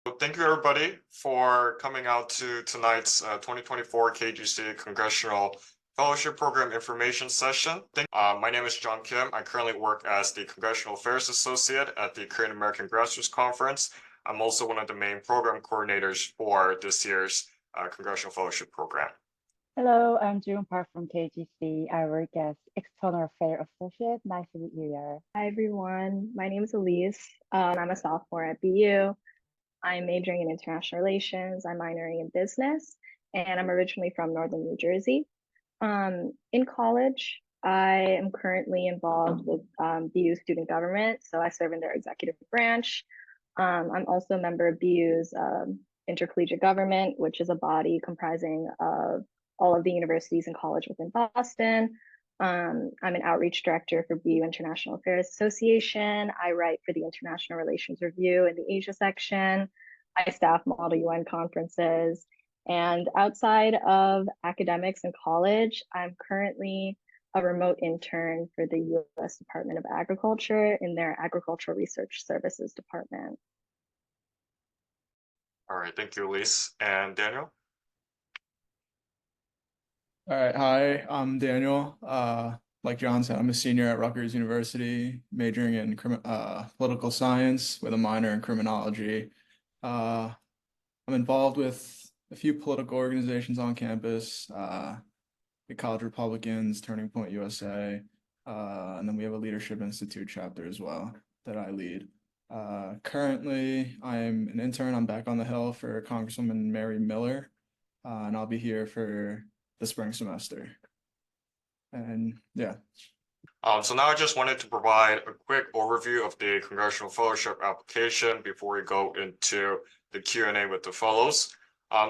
Thank you everybody for coming out to tonight's 2024 KAGC Congressional Fellowship Program information session. My name is John Kim. I currently work as the Congressional Affairs Associate at the Korean American Grassroots Conference. I'm also one of the main program coordinators for this year's Congressional Fellowship Program. Hello, I'm June Park from KGC. I work as External Affairs Associate. Nice to meet you here. Hi, everyone. My name is Elise. I'm a sophomore at BU. I'm majoring in international relations. I'm minoring in business, and I'm originally from Northern New Jersey. In college, I am currently involved with BU student government, so I serve in their executive branch. I'm also a member of BU's intercollegiate government, which is a body comprising of all of the universities and college within Boston. I'm an outreach director for BU International Affairs Association. I write for the International Relations Review in the Asia section. I staff model UN conferences. And outside of academics and college, I'm currently a remote intern for the U.S. Department of Agriculture in their Agricultural Research Services Department. All right, thank you, Elise. And Daniel? All right, hi, I'm Daniel. Like John said, I'm a senior at Rutgers University, majoring in political science with a minor in criminology. I'm involved with a few political organizations on campus, the College Republicans, Turning Point USA, and then we have a Leadership Institute chapter as well that I lead. Currently, I'm an intern. I'm back on the Hill for Congresswoman Mary Miller, and I'll be here for the spring semester. And yeah. So now I just wanted to provide a quick overview of the Congressional Fellowship application before we go into the Q&A with the fellows.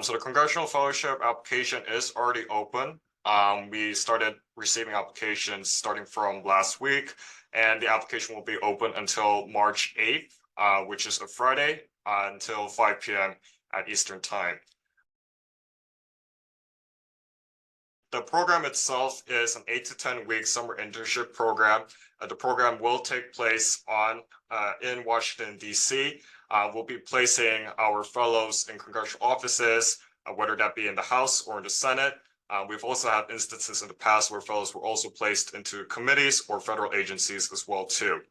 So the Congressional Fellowship application is already open. We started receiving applications starting from last week, and the application will be open until March 8th, which is a Friday, until 5 p.m. at Eastern Time. The program itself is an 8 to 10 week summer internship program. The program will take place in Washington, D.C. We'll be placing our fellows in congressional offices, whether that be in the House or in the Senate. We've also had instances in the past where fellows were also placed into committees or federal agencies as well too.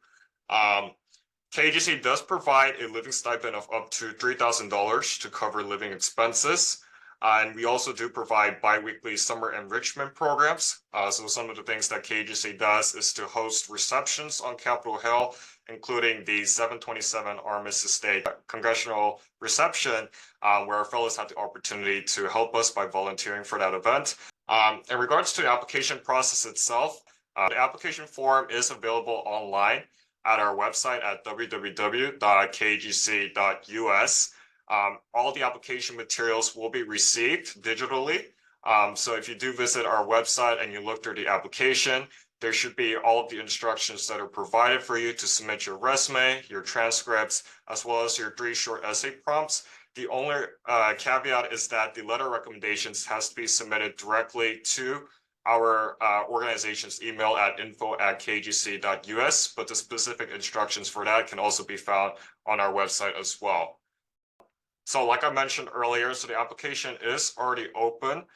KAGC does provide a living stipend of up to $3,000 to cover living expenses. And we also do provide biweekly summer enrichment programs. So some of the things that KAGC does is to host receptions on Capitol Hill, including the 727 Armistice Day Congressional Reception, where our fellows have the opportunity to help us by volunteering for that event. In regards to the application process itself, the application form is available online at our website at www.kagc.us. All the application materials will be received digitally. So if you do visit our website and you look through the application, there should be all of the instructions that are provided for you to submit your resume, your transcripts, as well as your 3 short essay prompts. The only caveat is that the letter of recommendations has to be submitted directly to our organization's email at info@kagc.us, but the specific instructions for that can also be found on our website as well. So like I mentioned earlier, so the application is already open.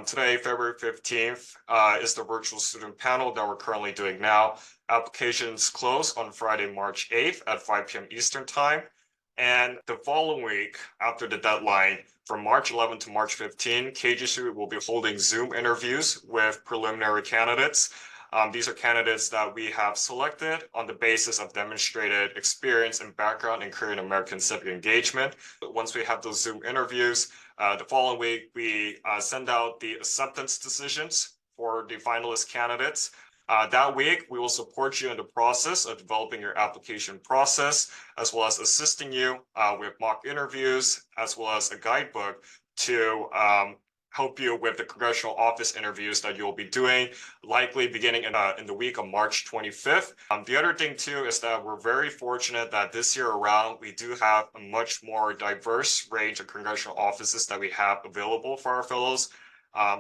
Today, February 15th, is the virtual student panel that we're currently doing now. Applications close on Friday, March 8th at 5 p.m. Eastern Time. And the following week, after the deadline, from March 11 to March 15, KAGC will be holding Zoom interviews with preliminary candidates. These are candidates that we have selected on the basis of demonstrated experience and background in Korean American civic engagement. But once we have those Zoom interviews, the following week, we send out the acceptance decisions for the finalist candidates. That week, we will support you in the process of developing your application process, as well as assisting you with mock interviews, as well as a guidebook to help you with the congressional office interviews that you'll be doing, likely beginning in the week of March 25th. The other thing too is that we're very fortunate that this year around, we do have a much more diverse range of congressional offices that we have available for our fellows.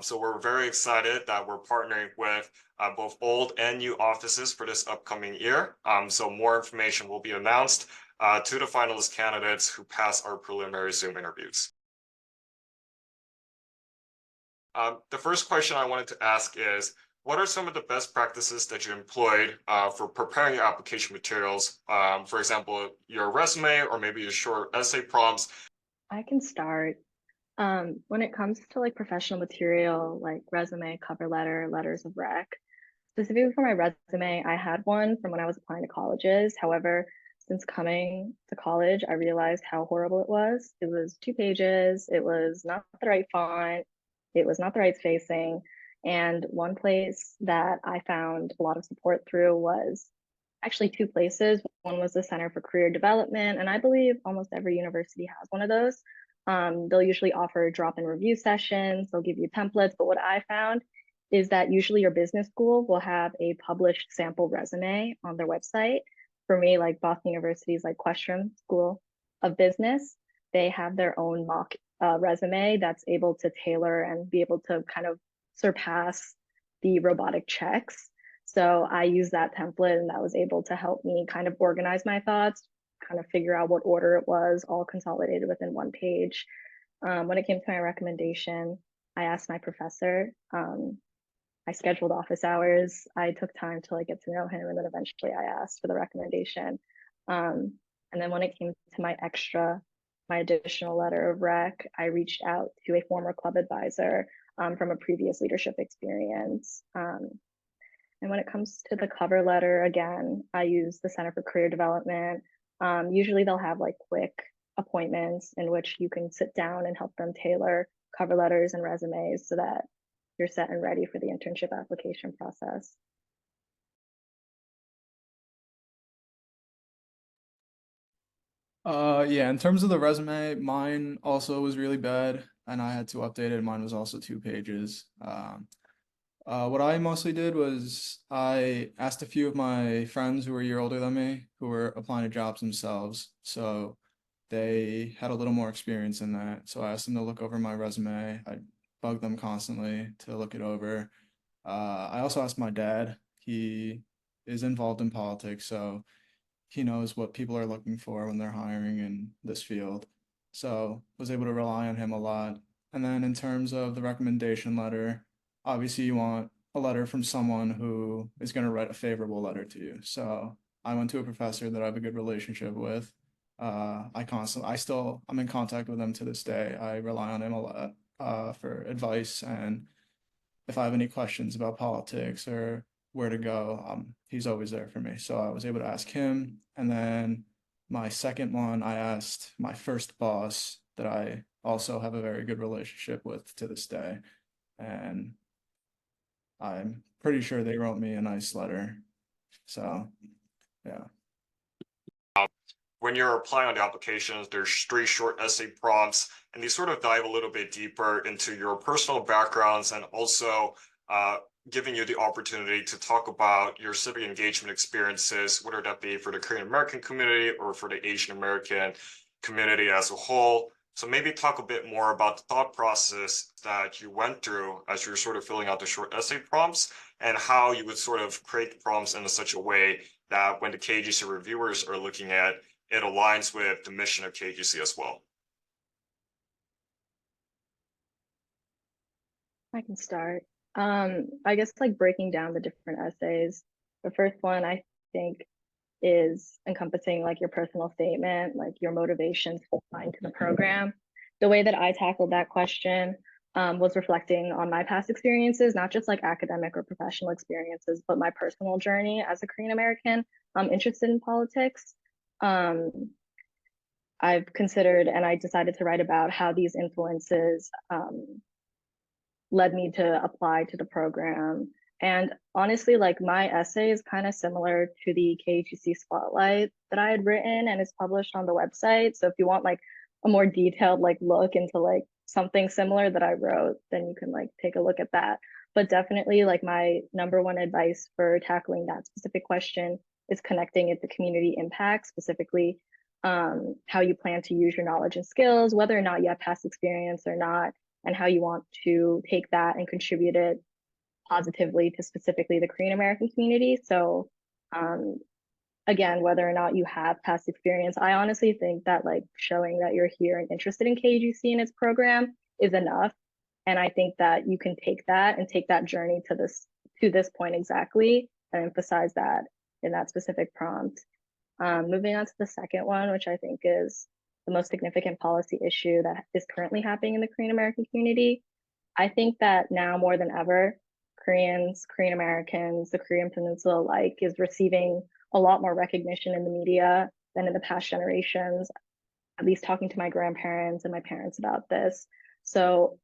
So we're very excited that we're partnering with both old and new offices for this upcoming year. So more information will be announced to the finalist candidates who pass our preliminary Zoom interviews. The first question I wanted to ask is, what are some of the best practices that you employed for preparing your application materials? For example, your resume or maybe your short essay prompts. I can start. When it comes to like professional material, like resume, cover letter, letters of rec, specifically for my resume, I had one from when I was applying to colleges. However, since coming to college, I realized how horrible it was. It was 2 pages. It was not the right font. It was not the right spacing. And one place that I found a lot of support through was actually 2 places. One was the Center for Career Development, and I believe almost every university has one of those. They'll usually offer drop-in review sessions. They'll give you templates. But what I found is that usually your business school will have a published sample resume on their website. For me, like Boston University's like Questrom School of Business, they have their own mock resume that's able to tailor and be able to kind of surpass the robotic checks. So I used that template, and that was able to help me kind of organize my thoughts, kind of figure out what order it was, all consolidated within 1 page. When it came to my recommendation, I asked my professor. I scheduled office hours. I took time to like get to know him, and then eventually I asked for the recommendation. And then when it came to my additional letter of rec, I reached out to a former club advisor from a previous leadership experience. And when it comes to the cover letter, again, I use the Center for Career Development. Usually they'll have like quick appointments in which you can sit down and help them tailor cover letters and resumes so that you're set and ready for the internship application process. Yeah, in terms of the resume, mine also was really bad and I had to update it. Mine was also 2 pages. What I mostly did was I asked a few of my friends who were a year older than me who were applying to jobs themselves. So they had a little more experience in that. So I asked them to look over my resume. I bugged them constantly to look it over. I also asked my dad. He is involved in politics, so he knows what people are looking for when they're hiring in this field. So was able to rely on him a lot. And then in terms of the recommendation letter, obviously you want a letter from someone who is going to write a favorable letter to you. So I went to a professor that I have a good relationship with. I'm in contact with him to this day. I rely on him a lot for advice, and if I have any questions about politics or where to go, he's always there for me. So I was able to ask him. And then my second one, I asked my first boss that I also have a very good relationship with to this day. And I'm pretty sure they wrote me a nice letter. So, yeah. When you're applying on the applications, there's 3 short essay prompts, and they sort of dive a little bit deeper into your personal backgrounds and also giving you the opportunity to talk about your civic engagement experiences, whether that be for the Korean American community or for the Asian American community as a whole. So maybe talk a bit more about the thought process that you went through as you're sort of filling out the short essay prompts, and how you would sort of create the prompts in such a way that when the KAGC reviewers are looking at it aligns with the mission of KAGC as well. I can start. I guess like breaking down the different essays. The first one I think is encompassing like your personal statement, like your motivations to apply to the program. The way that I tackled that question was reflecting on my past experiences, not just like academic or professional experiences, but my personal journey as a Korean American interested in politics. I've considered and I decided to write about how these influences led me to apply to the program. And honestly, like my essay is kind of similar to the KAGC Spotlight that I had written and is published on the website. So if you want like a more detailed like look into like something similar that I wrote, then you can like take a look at that. But definitely like my #1 advice for tackling that specific question is connecting it to community impact, specifically how you plan to use your knowledge and skills, whether or not you have past experience or not, and how you want to take that and contribute it positively to specifically the Korean American community. So again, whether or not you have past experience, I honestly think that like showing that you're here and interested in KAGC and its program is enough. And I think that you can take that and take that journey to this point exactly and emphasize that in that specific prompt. Moving on to the second one, which I think is the most significant policy issue that is currently happening in the Korean American community. I think that now more than ever, Koreans, Korean Americans, the Korean Peninsula alike is receiving a lot more recognition in the media than in the past generations, at least talking to my grandparents and my parents about this. So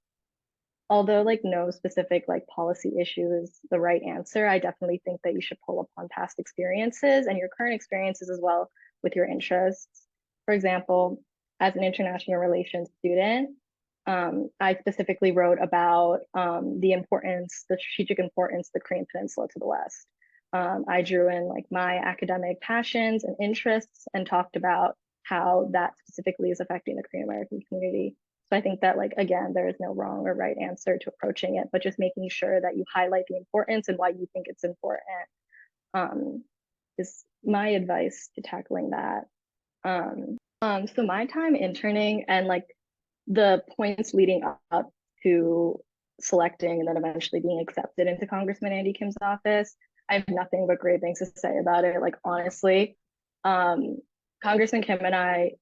although like no specific like policy issue is the right answer, I definitely think that you should pull upon past experiences and your current experiences as well with your interests. For example, as an international relations student, I specifically wrote about the strategic importance of the Korean Peninsula to the West. I drew in like my academic passions and interests and talked about how that specifically is affecting the Korean American community. So I think that like, again, there is no wrong or right answer to approaching it, but just making sure that you highlight the importance and why you think it's important is my advice to tackling that. So my time interning and like the points leading up to selecting and then eventually being accepted into Congressman Andy Kim's office, I have nothing but great things to say about it. Like honestly, Congressman Kim and I,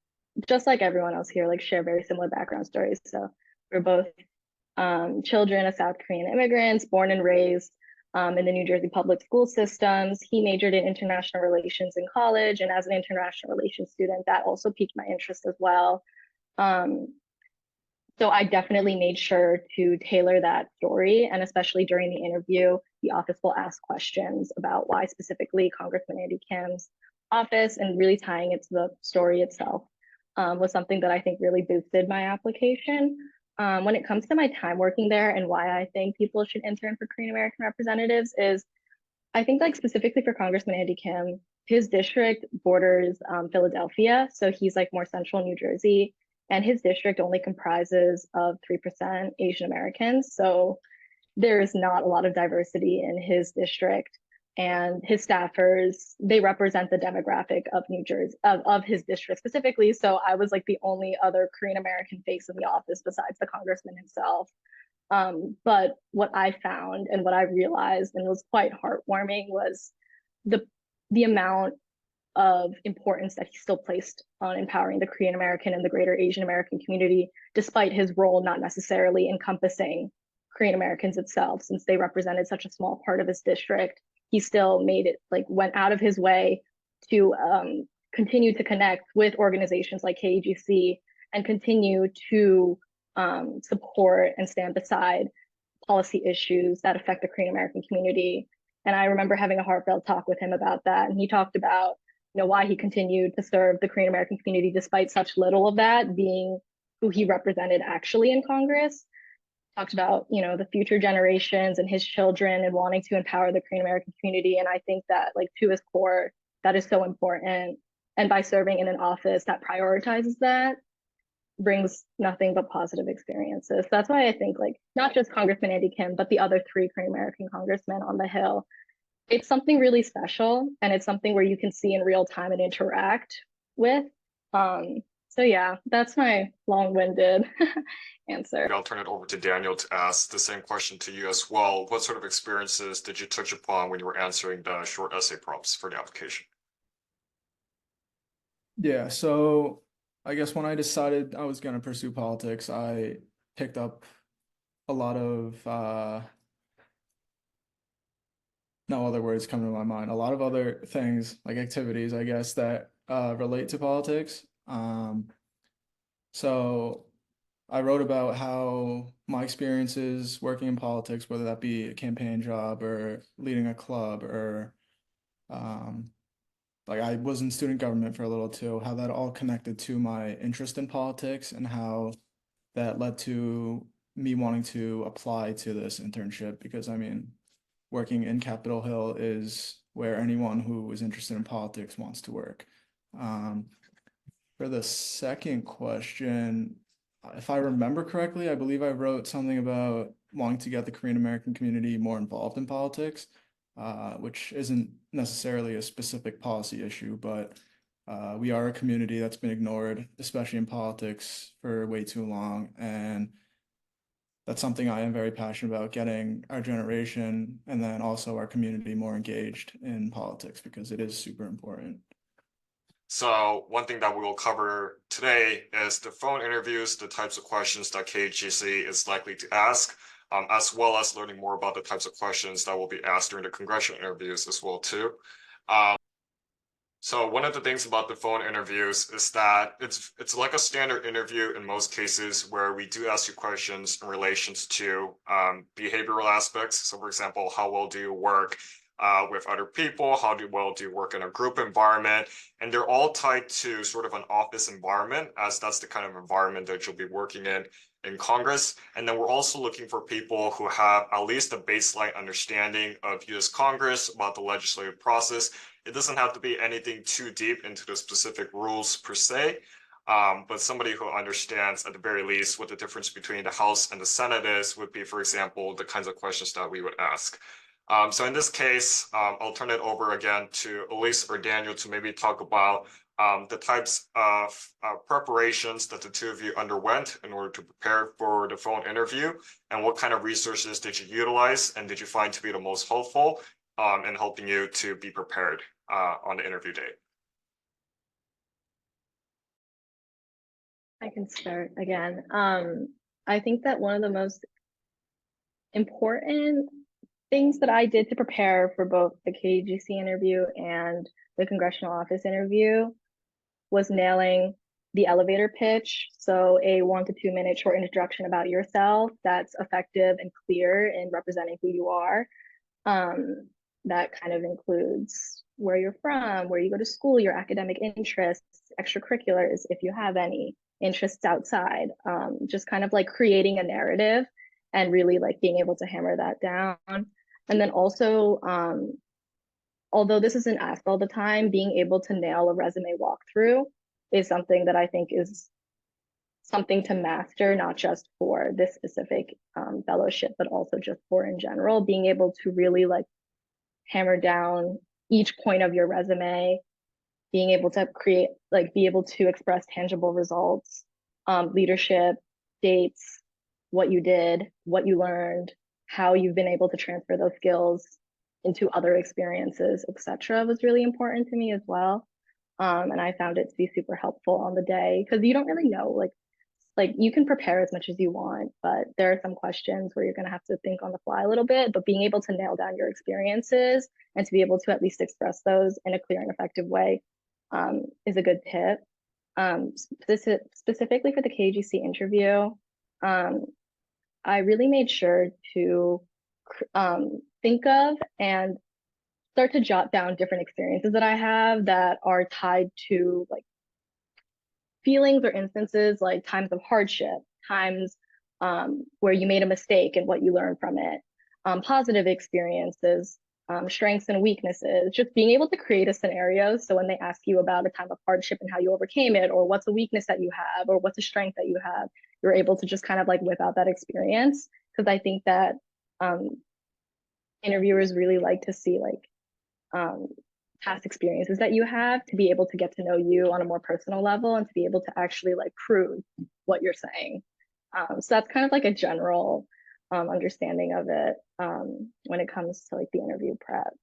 just like everyone else here, like share very similar background stories. So we're both children of South Korean immigrants, born and raised in the New Jersey public school systems. He majored in international relations in college, and as an international relations student, that also piqued my interest as well. So I definitely made sure to tailor that story, and especially during the interview, the office will ask questions about why specifically Congressman Andy Kim's office, and really tying it to the story itself was something that I think really boosted my application. When it comes to my time working there and why I think people should intern for Korean American representatives is, I think like specifically for Congressman Andy Kim, his district borders Philadelphia. So he's like more central New Jersey, and his district only comprises of 3% Asian Americans. So there is not a lot of diversity in his district, and his staffers, they represent the demographic of New Jersey, of his district specifically. So I was like the only other Korean American face in the office besides the congressman himself. But what I found and what I realized, and was quite heartwarming, was the amount of importance that he still placed on empowering the Korean American and the greater Asian American community, despite his role not necessarily encompassing Korean Americans itself, since they represented such a small part of his district. He still made it, like went out of his way to continue to connect with organizations like KAGC and continue to support and stand beside policy issues that affect the Korean American community. And I remember having a heartfelt talk with him about that. And he talked about, you know, why he continued to serve the Korean American community despite such little of that being who he represented actually in Congress. Talked about, you know, the future generations and his children and wanting to empower the Korean American community. And I think that like to his core, that is so important. And by serving in an office that prioritizes that, brings nothing but positive experiences. That's why I think like not just Congressman Andy Kim, but the other 3 Korean American congressmen on the Hill, it's something really special, and it's something where you can see in real time and interact with. So yeah, that's my long-winded answer. I'll turn it over to Daniel to ask the same question to you as well. What sort of experiences did you touch upon when you were answering the short essay prompts for the application? Yeah, so I guess when I decided I was going to pursue politics, I picked up a lot of, no other words come to my mind, a lot of other things, like activities, I guess, that relate to politics. So I wrote about how my experiences working in politics, whether that be a campaign job or leading a club or like I was in student government for a little too, how that all connected to my interest in politics and how that led to me wanting to apply to this internship, because I mean, working in Capitol Hill is where anyone who is interested in politics wants to work. For the second question, if I remember correctly, I believe I wrote something about wanting to get the Korean American community more involved in politics, which isn't necessarily a specific policy issue, but we are a community that's been ignored, especially in politics, for way too long. And that's something I am very passionate about, getting our generation and then also our community more engaged in politics because it is super important. So one thing that we will cover today is the phone interviews, the types of questions that KAGC is likely to ask, as well as learning more about the types of questions that will be asked during the congressional interviews as well too. So one of the things about the phone interviews is that it's like a standard interview in most cases where we do ask you questions in relations to behavioral aspects. So for example, how well do you work with other people? How well do you work in a group environment? And they're all tied to sort of an office environment, as that's the kind of environment that you'll be working in Congress. And then we're also looking for people who have at least a baseline understanding of US Congress, about the legislative process. It doesn't have to be anything too deep into the specific rules per se, but somebody who understands at the very least what the difference between the House and the Senate is would be, for example, the kinds of questions that we would ask. So in this case, I'll turn it over again to Elise or Daniel to maybe talk about the types of preparations that the two of you underwent in order to prepare for the phone interview, and what kind of resources did you utilize and did you find to be the most helpful in helping you to be prepared on the interview date. I can start again. I think that one of the most important things that I did to prepare for both the KAGC interview and the congressional office interview was nailing the elevator pitch. So a 1 to 2 minute short introduction about yourself that's effective and clear in representing who you are. That kind of includes where you're from, where you go to school, your academic interests, extracurriculars, if you have any interests outside, just kind of like creating a narrative and really like being able to hammer that down. And then also, although this isn't asked all the time, being able to nail a resume walkthrough is something that I think is something to master, not just for this specific fellowship, but also just for in general, being able to really like hammer down each point of your resume, being able to create, like be able to express tangible results, leadership, dates, what you did, what you learned, how you've been able to transfer those skills into other experiences, etc., was really important to me as well. And I found it to be super helpful on the day because you don't really know, like you can prepare as much as you want, but there are some questions where you're going to have to think on the fly a little bit, but being able to nail down your experiences and to be able to at least express those in a clear and effective way is a good tip. Specifically for the KAGC interview, I really made sure to think of and start to jot down different experiences that I have that are tied to like feelings or instances, like times of hardship, times where you made a mistake and what you learned from it, positive experiences, strengths and weaknesses, just being able to create a scenario. So when they ask you about a time of hardship and how you overcame it, or what's a weakness that you have, or what's a strength that you have, you're able to just kind of like whip out that experience. Because I think that interviewers really like to see like past experiences that you have to be able to get to know you on a more personal level and to be able to actually like prove what you're saying. So that's kind of like a general understanding of it when it comes to like the interview prep.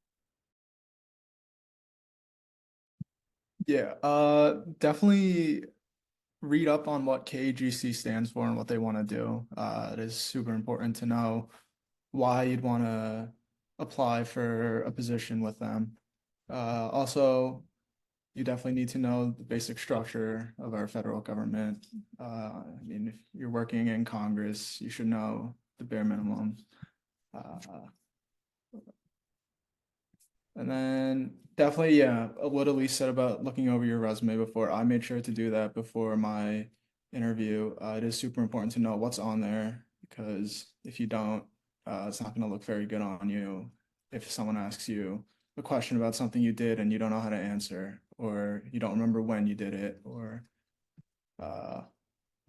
Yeah, definitely read up on what KAGC stands for and what they want to do. It is super important to know why you'd want to apply for a position with them. Also, you definitely need to know the basic structure of our federal government. I mean, if you're working in Congress, you should know the bare minimum. And then definitely, yeah, what Elise said about looking over your resume before. I made sure to do that before my interview. It is super important to know what's on there because if you don't, it's not going to look very good on you if someone asks you a question about something you did and you don't know how to answer, or you don't remember when you did it, or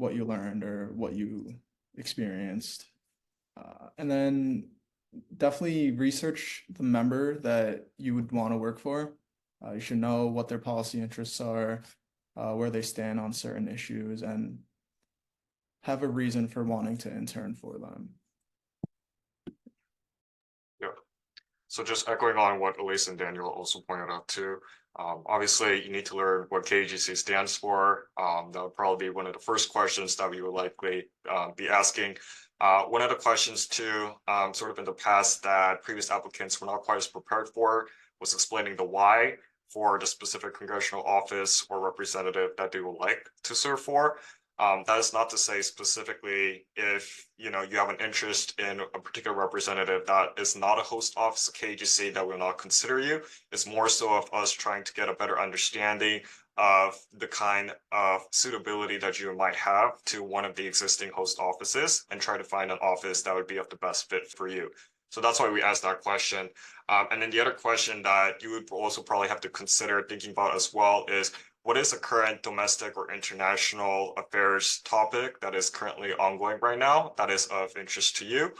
what you learned or what you experienced. And then definitely research the member that you would want to work for. You should know what their policy interests are, where they stand on certain issues, and have a reason for wanting to intern for them. Yeah. So just echoing on what Elise and Daniel also pointed out too. Obviously, you need to learn what KAGC stands for. That would probably be one of the first questions that we would likely be asking. One of the questions too, sort of in the past that previous applicants were not quite as prepared for was explaining the why for the specific congressional office or representative that they would like to serve for. That is not to say specifically if you have an interest in a particular representative that is not a host office of KAGC that will not consider you. It's more so of us trying to get a better understanding of the kind of suitability that you might have to one of the existing host offices and try to find an office that would be of the best fit for you. So that's why we asked that question. And then the other question that you would also probably have to consider thinking about as well is, what is a current domestic or international affairs topic that is currently ongoing right now that is of interest to you?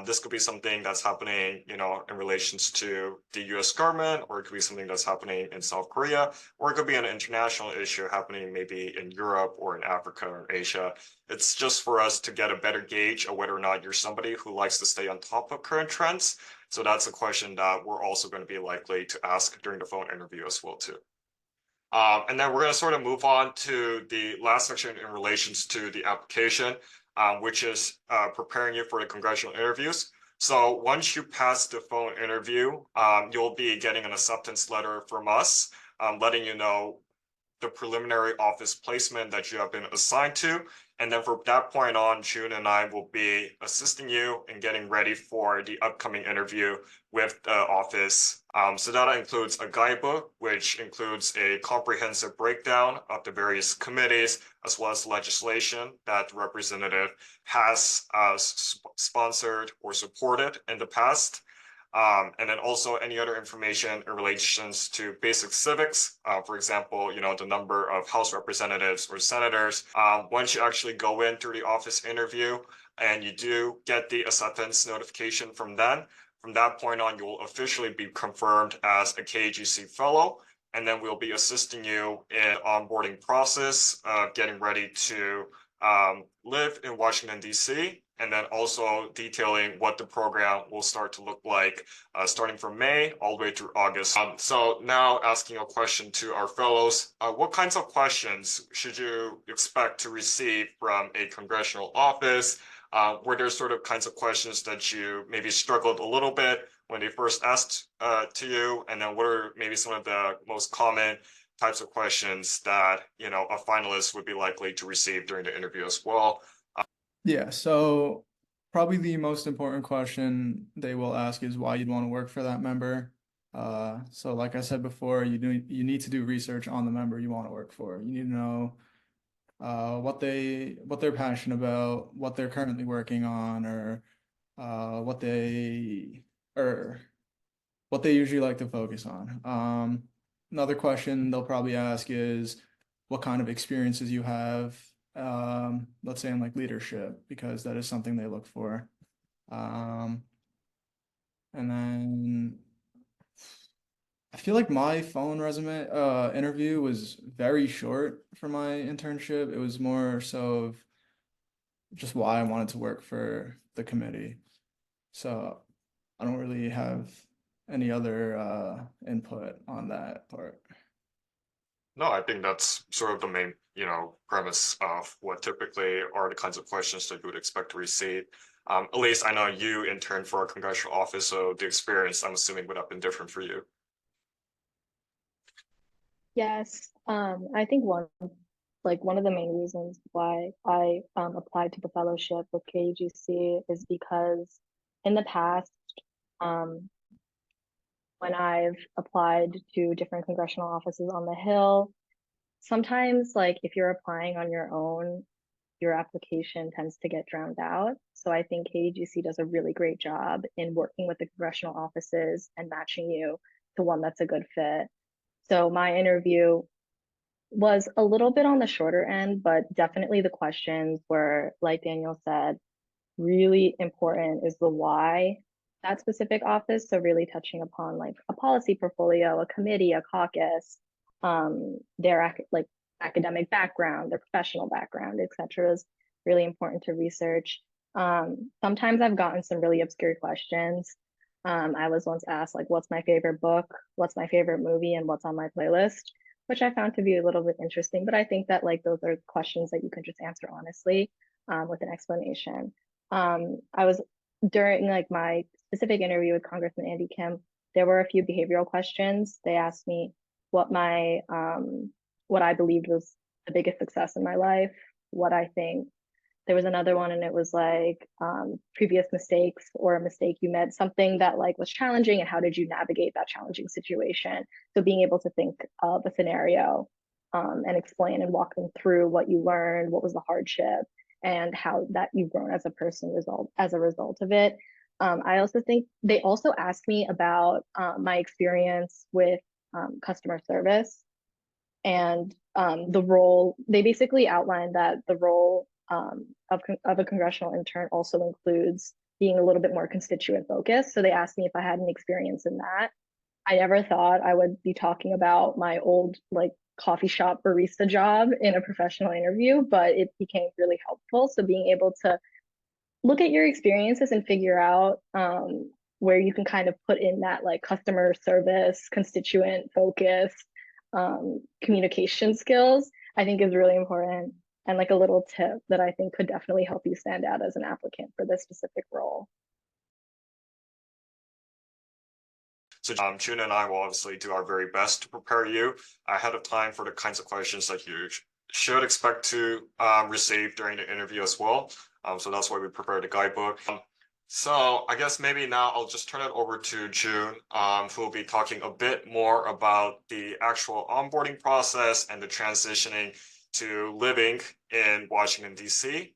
This could be something that's happening, in relations to the U.S. government, or it could be something that's happening in South Korea, or it could be an international issue happening maybe in Europe or in Africa or Asia. It's just for us to get a better gauge of whether or not you're somebody who likes to stay on top of current trends. So that's a question that we're also going to be likely to ask during the phone interview as well too. And then we're going to sort of move on to the last section in relations to the application, which is preparing you for the congressional interviews. So once you pass the phone interview, you'll be getting an acceptance letter from us, letting you know the preliminary office placement that you have been assigned to. And then from that point on, June and I will be assisting you in getting ready for the upcoming interview with the office. So that includes a guidebook, which includes a comprehensive breakdown of the various committees, as well as legislation that the representative has sponsored or supported in the past. And then also any other information in relations to basic civics, for example, the number of House representatives or senators. Once you actually go in through the office interview and you do get the acceptance notification from that point on, you will officially be confirmed as a KAGC fellow. And then we'll be assisting you in onboarding process of getting ready to live in Washington, D.C., and then also detailing what the program will start to look like starting from May all the way through August. So now asking a question to our fellows, what kinds of questions should you expect to receive from a congressional office? Were there sort of kinds of questions that you maybe struggled a little bit when they first asked to you? And then what are maybe some of the most common types of questions that a finalist would be likely to receive during the interview as well? Yeah, so probably the most important question they will ask is why you'd want to work for that member. So like I said before, you need to do research on the member you want to work for. You need to know what they're passionate about, what they're currently working on, or what they usually like to focus on. Another question they'll probably ask is what kind of experiences you have, let's say in like leadership, because that is something they look for. And then I feel like my phone resume interview was very short for my internship. It was more so of just why I wanted to work for the committee. So I don't really have any other input on that part. No, I think that's sort of the main, premise of what typically are the kinds of questions that you would expect to receive. At least I know you interned for a congressional office, so the experience, I'm assuming, would have been different for you. Yes, I think one of the main reasons why I applied to the fellowship with KAGC is because in the past, when I've applied to different congressional offices on the Hill, sometimes if you're applying on your own, your application tends to get drowned out. So I think KAGC does a really great job in working with the congressional offices and matching you to one that's a good fit. So my interview was a little bit on the shorter end, but definitely the questions were, like Daniel said, really important is the why that specific office. So really touching upon like a policy portfolio, a committee, a caucus, their like academic background, their professional background, etc. is really important to research. Sometimes I've gotten some really obscure questions. I was once asked like, what's my favorite book, what's my favorite movie, and what's on my playlist, which I found to be a little bit interesting. But I think that like those are questions that you can just answer honestly with an explanation. I was during like my specific interview with Congressman Andy Kim, there were a few behavioral questions. They asked me what my what I believed was the biggest success in my life, what I think. There was another one, and it was like previous mistakes or a mistake you made, something that like was challenging, and how did you navigate that challenging situation? So being able to think of a scenario and explain and walk them through what you learned, what was the hardship, and how that you've grown as a person as a result of it. I also think they also asked me about my experience with customer service and the role. They basically outlined that the role of a congressional intern also includes being a little bit more constituent focused. So they asked me if I had an experience in that. I never thought I would be talking about my old like coffee shop barista job in a professional interview, but it became really helpful. So being able to look at your experiences and figure out where you can kind of put in that like customer service, constituent focus, communication skills, I think is really important. And like a little tip that I think could definitely help you stand out as an applicant for this specific role. So June and I will obviously do our very best to prepare you ahead of time for the kinds of questions that you should expect to receive during the interview as well. So that's why we prepared the guidebook. So I guess maybe now I'll just turn it over to June, who will be talking a bit more about the actual onboarding process and the transitioning to living in Washington, D.C.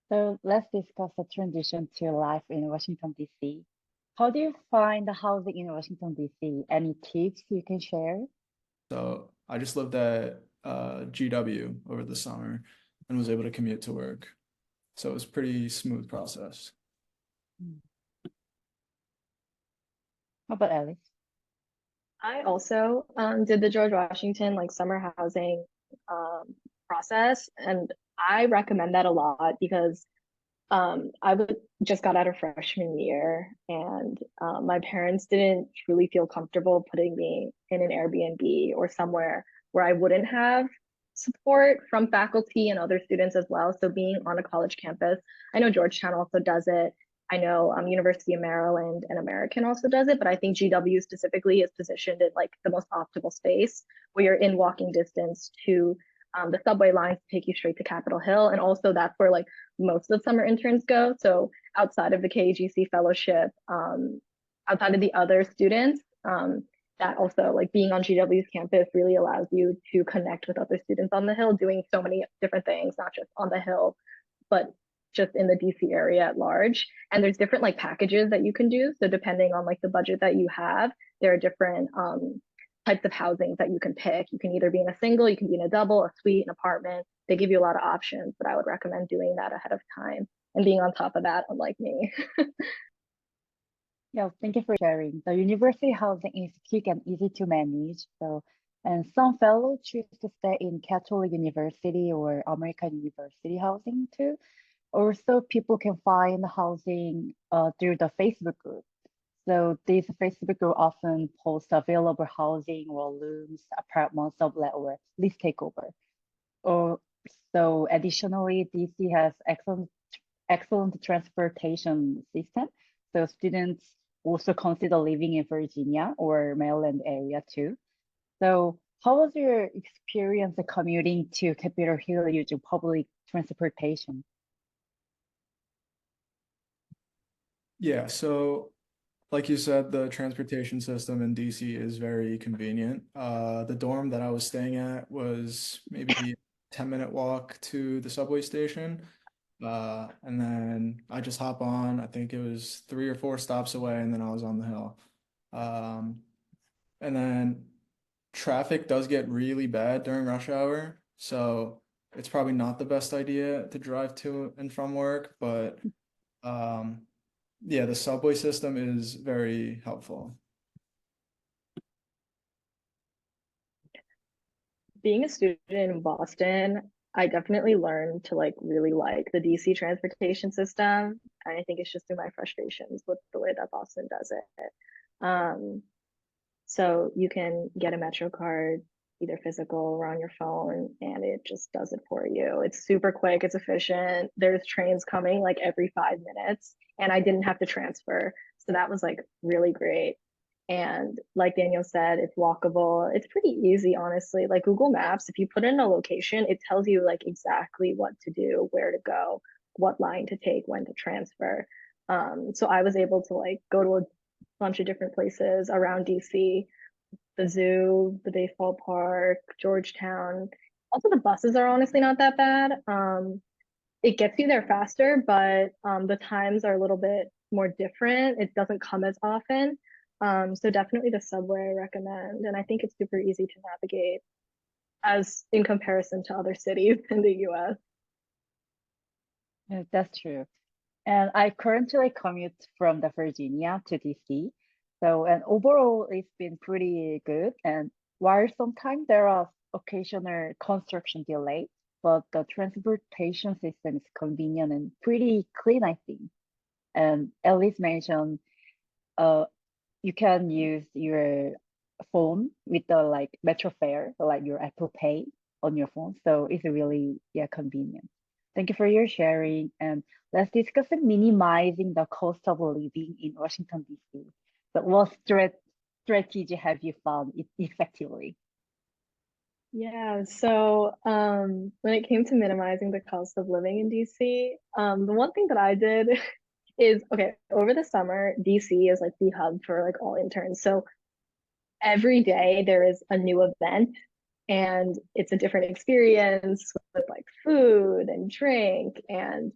So let's discuss the transition to life in Washington, D.C. How do you find the housing in Washington, D.C.? Any tips you can share? So I just lived at GW over the summer and was able to commute to work. So it was a pretty smooth process. How about Alice? I also did the George Washington like summer housing process, and I recommend that a lot because I just got out of freshman year, and my parents didn't truly feel comfortable putting me in an Airbnb or somewhere where I wouldn't have support from faculty and other students as well. So being on a college campus, I know Georgetown also does it. I know University of Maryland and American also does it, but I think GW specifically is positioned in like the most optimal space where you're in walking distance to the subway lines to take you straight to Capitol Hill. And also that's where like most of the summer interns go. So outside of the KAGC Fellowship, outside of the other students, that also like being on GW's campus really allows you to connect with other students on the Hill doing so many different things, not just on the Hill, but just in the DC area at large. And there's different like packages that you can do. So depending on like the budget that you have, there are different types of housing that you can pick. You can either be in a single, you can be in a double, a suite, an apartment. They give you a lot of options, but I would recommend doing that ahead of time and being on top of that, unlike me. Yeah, thank you for sharing. The university housing is quick and easy to manage. So, and some fellows choose to stay in Catholic University or American University housing too. Also, people can find housing through the Facebook group. So this Facebook group often posts available housing or rooms, apartments, sublet, or lease takeover. Or so additionally, DC has excellent transportation system. So students also consider living in Virginia or Maryland area too. So how was your experience commuting to Capitol Hill using public transportation? Yeah, so like you said, the transportation system in DC is very convenient. The dorm that I was staying at was maybe a 10-minute walk to the subway station. And then I just hop on, I think it was 3 or 4 stops away, and then I was on the Hill. And then traffic does get really bad during rush hour, so it's probably not the best idea to drive to and from work, but yeah, the subway system is very helpful. Being a student in Boston, I definitely learned to like really like the DC transportation system. And I think it's just through my frustrations with the way that Boston does it. Um, so you can get a Metro card, either physical or on your phone, and it just does it for you. It's super quick, it's efficient. There's trains coming like every 5 minutes, and I didn't have to transfer. So that was like really great. And like Daniel said, it's walkable. It's pretty easy, honestly. Like Google Maps, if you put in a location, it tells you like exactly what to do, where to go, what line to take, when to transfer. So I was able to like go to a bunch of different places around DC, the zoo, the baseball park, Georgetown. Also, the buses are honestly not that bad. It gets you there faster, but the times are a little bit more different. It doesn't come as often. So definitely the subway I recommend. And I think it's super easy to navigate as in comparison to other cities in the US. Yeah, that's true. And I currently commute from the Virginia to DC. So, and overall, it's been pretty good. And while sometimes there are occasional construction delays, but the transportation system is convenient and pretty clean, I think. And Elise mentioned, uh, you can use your phone with the like Metro Fare, like your Apple Pay on your phone. So it's really, yeah, convenient. Thank you for your sharing. And let's discuss minimizing the cost of living in Washington, D.C. So what strategy have you found effectively? Yeah, so when it came to minimizing the cost of living in DC, the one thing that I did is okay, over the summer, DC is like the hub for like all interns. So every day there is a new event and it's a different experience with like food and drink and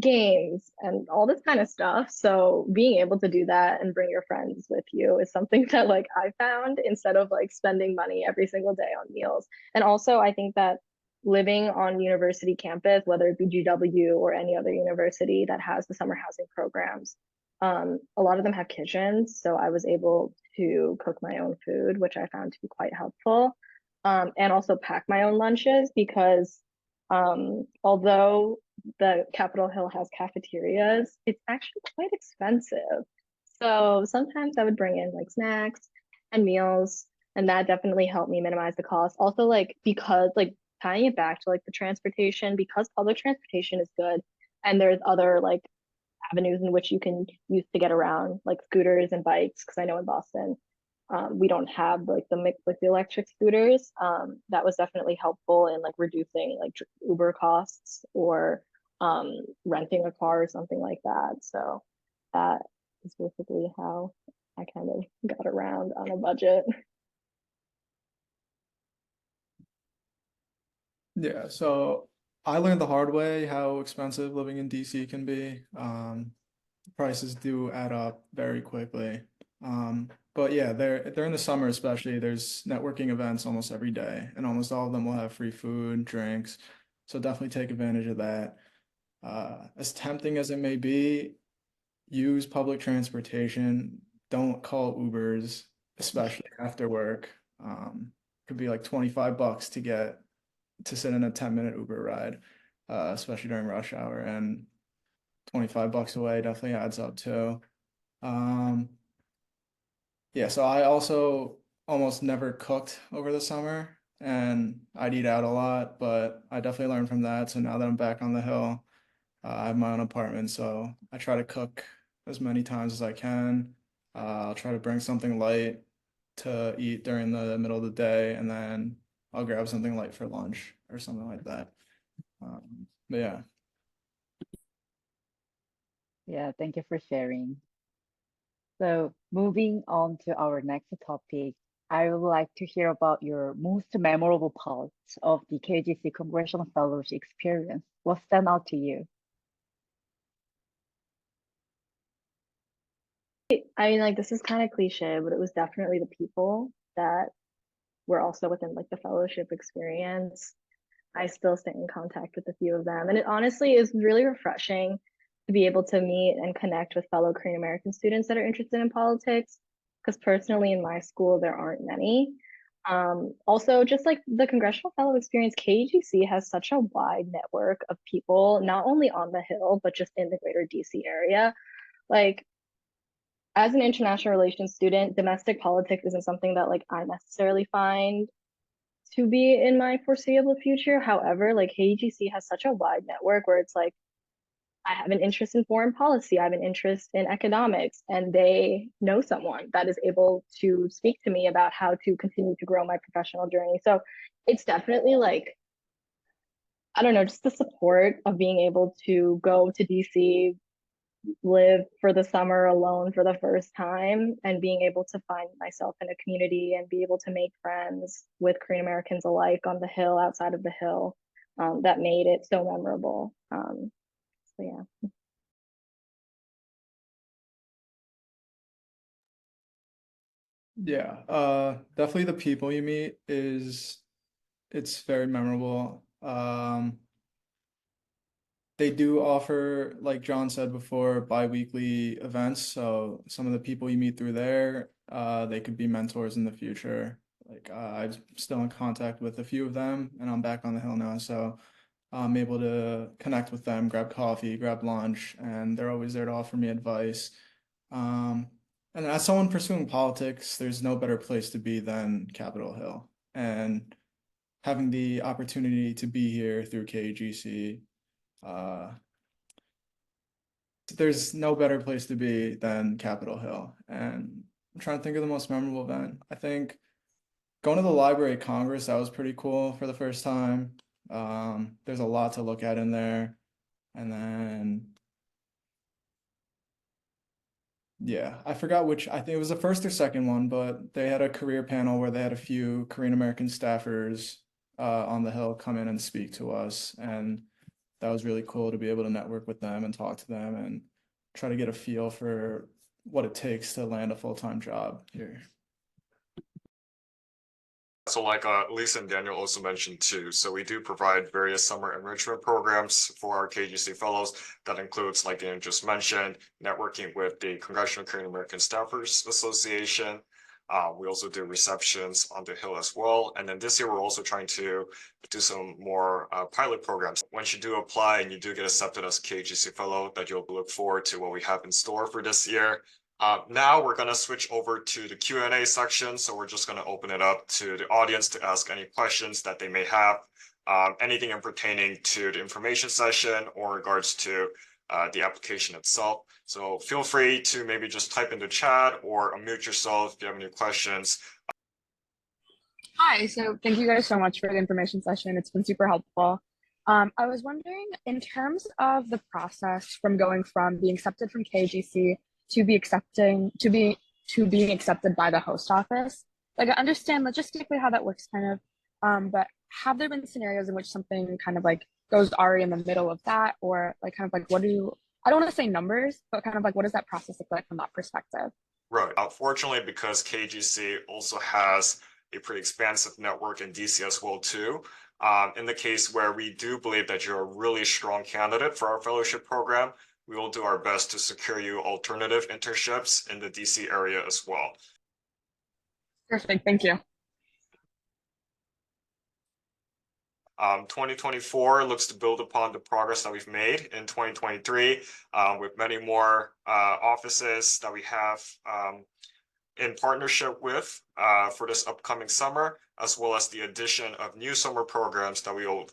games and all this kind of stuff. So being able to do that and bring your friends with you is something that like I found instead of like spending money every single day on meals. And also I think that living on university campus, whether it be GW or any other university that has the summer housing programs, a lot of them have kitchens. So I was able to cook my own food, which I found to be quite helpful. And also pack my own lunches because although the Capitol Hill has cafeterias, it's actually quite expensive. So sometimes I would bring in like snacks and meals, and that definitely helped me minimize the cost. Also, like because like tying it back to like the transportation, because public transportation is good, and there's other like avenues in which you can use to get around, like scooters and bikes. Because I know in Boston, we don't have like the electric scooters. That was definitely helpful in like reducing like Uber costs or renting a car or something like that. So that is basically how I kind of got around on a budget. Yeah, so I learned the hard way how expensive living in DC can be. Prices do add up very quickly. But yeah, during the summer especially, there's networking events almost every day, and almost all of them will have free food, drinks. So definitely take advantage of that. As tempting as it may be, use public transportation. Don't call Ubers, especially after work. Could be like 25 bucks to sit in a 10-minute Uber ride, especially during rush hour, and 25 bucks away definitely adds up too. Um, yeah, so I also almost never cooked over the summer and I'd eat out a lot, but I definitely learned from that. So now that I'm back on the hill, I have my own apartment, so I try to cook as many times as I can. I'll try to bring something light to eat during the middle of the day, and then I'll grab something light for lunch or something like that. But yeah. Yeah, thank you for sharing. So moving on to our next topic, I would like to hear about your most memorable part of the KAGC Congressional Fellowship experience. What stand out to you? I mean, like this is kind of cliche, but it was definitely the people that were also within like the fellowship experience. I still stay in contact with a few of them. And it honestly is really refreshing to be able to meet and connect with fellow Korean American students that are interested in politics. Because personally, in my school, there aren't many. Also, just like the Congressional Fellow experience, KAGC has such a wide network of people, not only on the Hill, but just in the greater DC area. Like, as an international relations student, domestic politics isn't something that like I necessarily find to be in my foreseeable future. However, like KAGC has such a wide network where it's like I have an interest in foreign policy, I have an interest in economics, and they know someone that is able to speak to me about how to continue to grow my professional journey. So it's definitely like, I don't know, just the support of being able to go to DC, live for the summer alone for the first time, and being able to find myself in a community and be able to make friends with Korean Americans alike on the Hill, outside of the Hill, that made it so memorable. So yeah. Yeah, definitely the people you meet it's very memorable. They do offer, like John said before, bi-weekly events. So some of the people you meet through there, they could be mentors in the future. Like I'm still in contact with a few of them, and I'm back on the Hill now, so I'm able to connect with them, grab coffee, grab lunch, and they're always there to offer me advice. Um, and as someone pursuing politics, there's no better place to be than Capitol Hill. And having the opportunity to be here through KAGC, there's no better place to be than Capitol Hill. And I'm trying to think of the most memorable event. I think going to the Library of Congress, that was pretty cool for the first time. There's a lot to look at in there. And then, yeah, I forgot which, I think it was the first or second one, but they had a career panel where they had a few Korean American staffers on the Hill come in and speak to us. And that was really cool to be able to network with them and talk to them and try to get a feel for what it takes to land a full-time job here. So like Lisa and Daniel also mentioned too, so we do provide various summer enrichment programs for our KAGC fellows. That includes, like Daniel just mentioned, networking with the Congressional Korean American Staffers Association. We also do receptions on the Hill as well. And then this year, we're also trying to do some more pilot programs. Once you do apply and you do get accepted as a KAGC fellow, that you'll look forward to what we have in store for this year. Now we're going to switch over to the Q&A section. So we're just going to open it up to the audience to ask any questions that they may have, anything in pertaining to the information session or regards to the application itself. So feel free to maybe just type in the chat or unmute yourself if you have any questions. Hi, so thank you guys so much for the information session. It's been super helpful. I was wondering, in terms of the process from going from being accepted from KAGC to being accepted by the host office, like I understand logistically how that works kind of, but have there been scenarios in which something kind of like goes already in the middle of that, or like kind of like I don't want to say numbers, but kind of like what does that process look like from that perspective? Right. Unfortunately, because KAGC also has a pretty expansive network in DC as well too. In the case where we do believe that you're a really strong candidate for our fellowship program, we will do our best to secure you alternative internships in the DC area as well. Perfect, thank you. 2024 looks to build upon the progress that we've made in 2023 with many more offices that we have in partnership with for this upcoming summer, as well as the addition of new summer programs that we will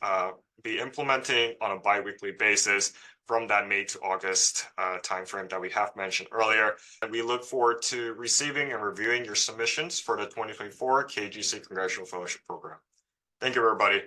be implementing on a bi-weekly basis from that May to August timeframe that we have mentioned earlier. And we look forward to receiving and reviewing your submissions for the 2024 KAGC Congressional Fellowship Program. Thank you, everybody.